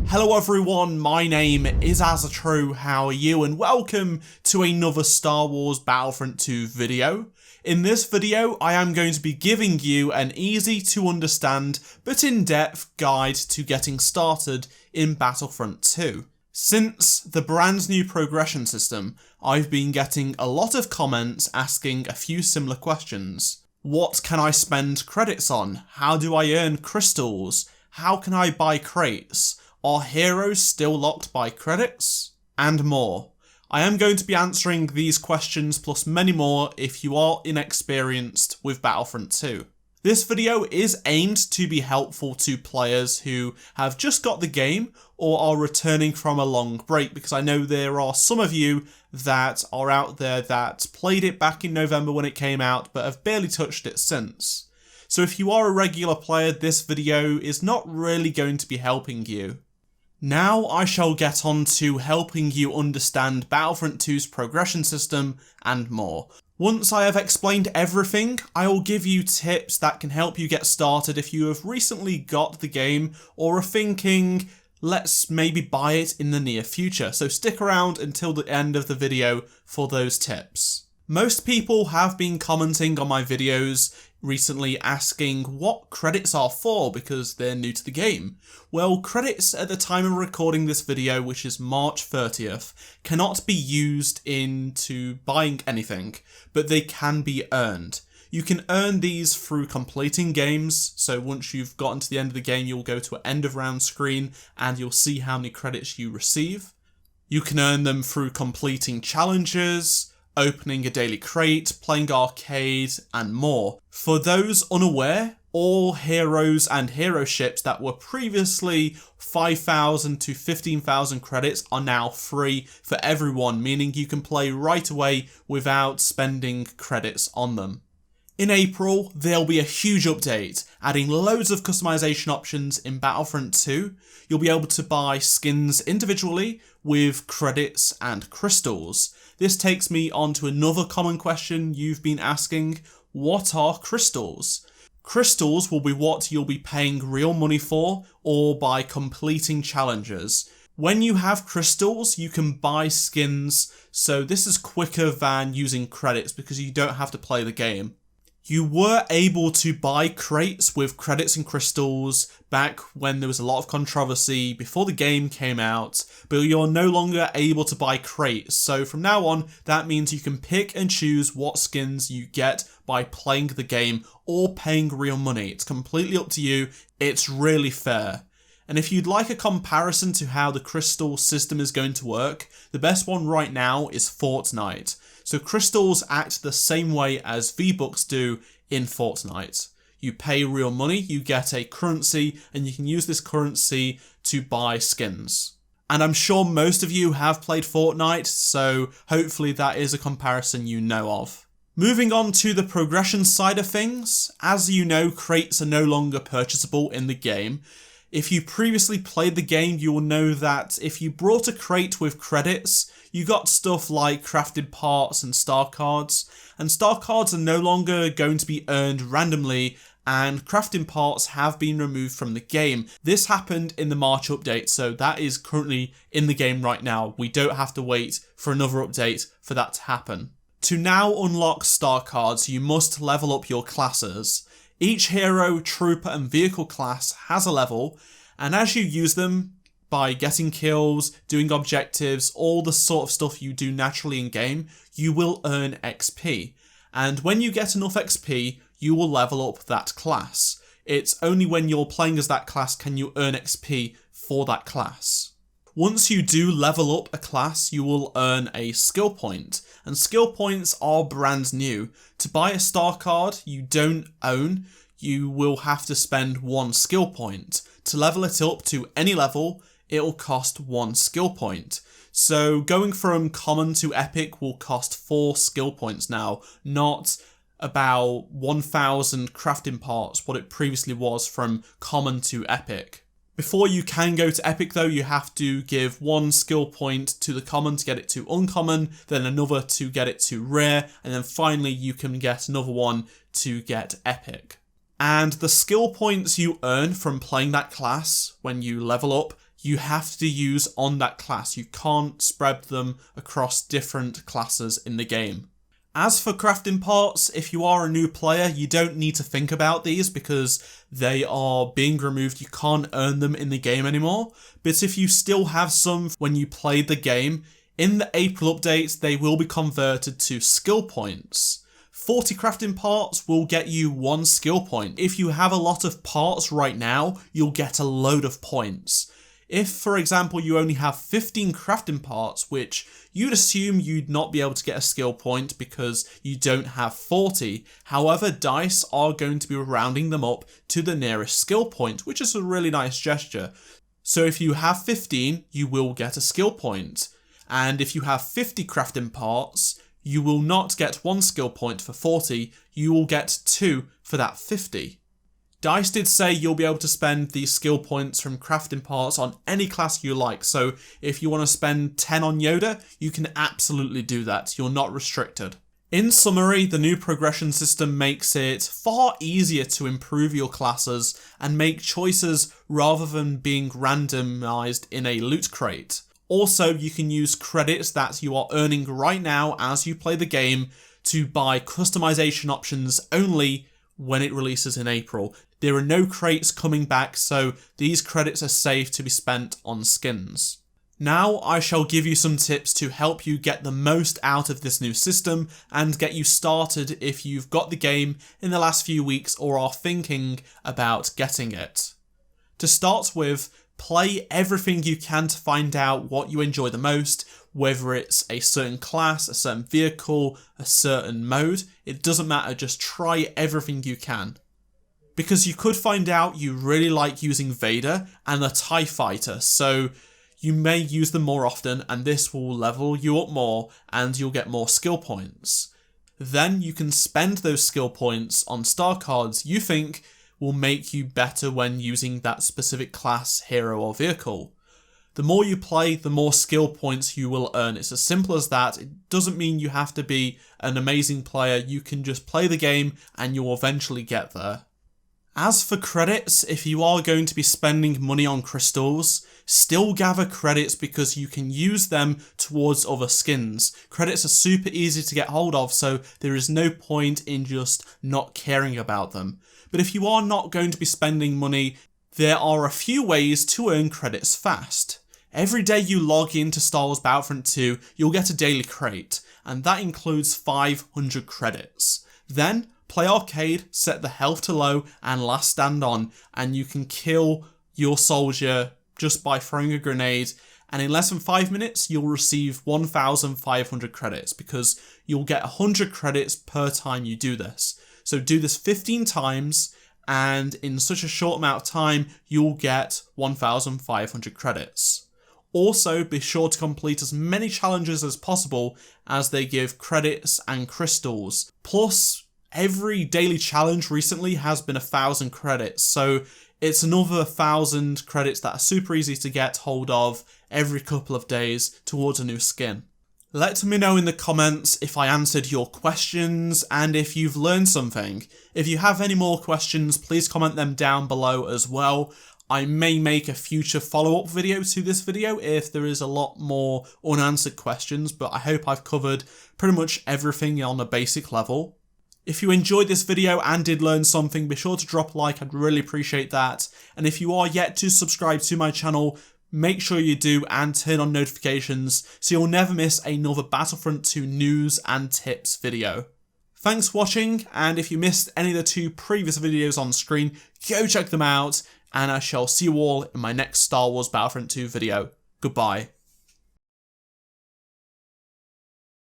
Hello everyone, my name is AZZATRU, how are you? And welcome to another Star Wars Battlefront 2 video. In this video, I am going to be giving you an easy to understand but in-depth guide to getting started in Battlefront 2. Since the brand new progression system, I've been getting a lot of comments asking a few similar questions. What can I spend credits on? How do I earn crystals? How can I buy crates? Are heroes still locked by credits? And more. I am going to be answering these questions plus many more if you are inexperienced with Battlefront 2. This video is aimed to be helpful to players who have just got the game or are returning from a long break, because I know there are some of you that are out there that played it back in November when it came out but have barely touched it since. So if you are a regular player, this video is not really going to be helping you. Now I shall get on to helping you understand Battlefront 2's progression system and more. Once I have explained everything, I will give you tips that can help you get started if you have recently got the game or are thinking, let's maybe buy it in the near future. So stick around until the end of the video for those tips. Most people have been commenting on my videos recently asking what credits are for because they're new to the game. Well, credits at the time of recording this video, which is March 30th, cannot be used into buying anything, but they can be earned. You can earn these through completing games, so once you've gotten to the end of the game, you'll go to an end of round screen and you'll see how many credits you receive. You can earn them through completing challenges, opening a daily crate, playing arcade, and more. For those unaware, all heroes and hero ships that were previously 5,000 to 15,000 credits are now free for everyone, meaning you can play right away without spending credits on them. In April, there'll be a huge update, adding loads of customization options in Battlefront 2. You'll be able to buy skins individually with credits and crystals. This takes me on to another common question you've been asking. What are crystals? Crystals will be what you'll be paying real money for or by completing challenges. When you have crystals, you can buy skins, so this is quicker than using credits because you don't have to play the game. You were able to buy crates with credits and crystals back when there was a lot of controversy before the game came out, but you're no longer able to buy crates. So from now on, that means you can pick and choose what skins you get by playing the game or paying real money. It's completely up to you. It's really fair. And if you'd like a comparison to how the crystal system is going to work, the best one right now is Fortnite. So crystals act the same way as V-Bucks do in Fortnite. You pay real money, you get a currency, and you can use this currency to buy skins. And I'm sure most of you have played Fortnite, so hopefully that is a comparison you know of. Moving on to the progression side of things, as you know, crates are no longer purchasable in the game. If you previously played the game, you will know that if you brought a crate with credits, you got stuff like crafted parts and star cards, and star cards are no longer going to be earned randomly, and crafting parts have been removed from the game. This happened in the March update, so that is currently in the game right now. We don't have to wait for another update for that to happen. To now unlock star cards, you must level up your classes. Each hero, trooper and vehicle class has a level, and as you use them, by getting kills, doing objectives, all the sort of stuff you do naturally in game, you will earn XP. And when you get enough XP, you will level up that class. It's only when you're playing as that class can you earn XP for that class. Once you do level up a class, you will earn a skill point, and skill points are brand new. To buy a star card you don't own, you will have to spend 1 skill point. To level it up to any level, it will cost 1 skill point. So going from common to epic will cost 4 skill points now, not about 1,000 crafting parts, what it previously was from common to epic. Before you can go to epic though, you have to give 1 skill point to the common to get it to uncommon, then another to get it to rare, and then finally you can get another one to get epic. And the skill points you earn from playing that class when you level up you have to use on that class. You can't spread them across different classes in the game. As for crafting parts, if you are a new player, you don't need to think about these because they are being removed. You can't earn them in the game anymore. But if you still have some when you played the game, in the April update, they will be converted to skill points. 40 crafting parts will get you 1 skill point. If you have a lot of parts right now, you'll get a load of points. If, for example, you only have 15 crafting parts, which you'd assume you'd not be able to get a skill point because you don't have 40. However, DICE are going to be rounding them up to the nearest skill point, which is a really nice gesture. So if you have 15, you will get a skill point. And if you have 50 crafting parts, you will not get 1 skill point for 40, you will get 2 for that 50. DICE did say you'll be able to spend these skill points from crafting parts on any class you like, so if you want to spend 10 on Yoda, you can absolutely do that, you're not restricted. In summary, the new progression system makes it far easier to improve your classes and make choices rather than being randomized in a loot crate. Also, you can use credits that you are earning right now as you play the game to buy customization options only when it releases in April. There are no crates coming back, so these credits are safe to be spent on skins. Now I shall give you some tips to help you get the most out of this new system and get you started if you've got the game in the last few weeks or are thinking about getting it. To start with, play everything you can to find out what you enjoy the most, whether it's a certain class, a certain vehicle, a certain mode. It doesn't matter, just try everything you can. Because you could find out you really like using Vader and the TIE Fighter, so you may use them more often and this will level you up more and you'll get more skill points. Then you can spend those skill points on star cards you think will make you better when using that specific class, hero or vehicle. The more you play, the more skill points you will earn. It's as simple as that. It doesn't mean you have to be an amazing player. You can just play the game and you'll eventually get there. As for credits, if you are going to be spending money on crystals, still gather credits because you can use them towards other skins. Credits are super easy to get hold of, so there is no point in just not caring about them. But if you are not going to be spending money, there are a few ways to earn credits fast. Every day you log into Star Wars Battlefront 2, you'll get a daily crate, and that includes 500 credits. Then, play arcade, set the health to low and last stand on, and you can kill your soldier just by throwing a grenade, and in less than 5 minutes you'll receive 1,500 credits because you'll get 100 credits per time you do this. So do this 15 times and in such a short amount of time you'll get 1,500 credits. Also, be sure to complete as many challenges as possible as they give credits and crystals. Plus, every daily challenge recently has been 1,000 credits, so it's another 1,000 credits that are super easy to get hold of every couple of days towards a new skin. Let me know in the comments if I answered your questions and if you've learned something. If you have any more questions, please comment them down below as well. I may make a future follow-up video to this video if there is a lot more unanswered questions, but I hope I've covered pretty much everything on a basic level. If you enjoyed this video and did learn something, be sure to drop a like, I'd really appreciate that. And if you are yet to subscribe to my channel, make sure you do and turn on notifications so you'll never miss another Battlefront 2 news and tips video. Thanks for watching, and if you missed any of the 2 previous videos on screen, go check them out, and I shall see you all in my next Star Wars Battlefront 2 video. Goodbye.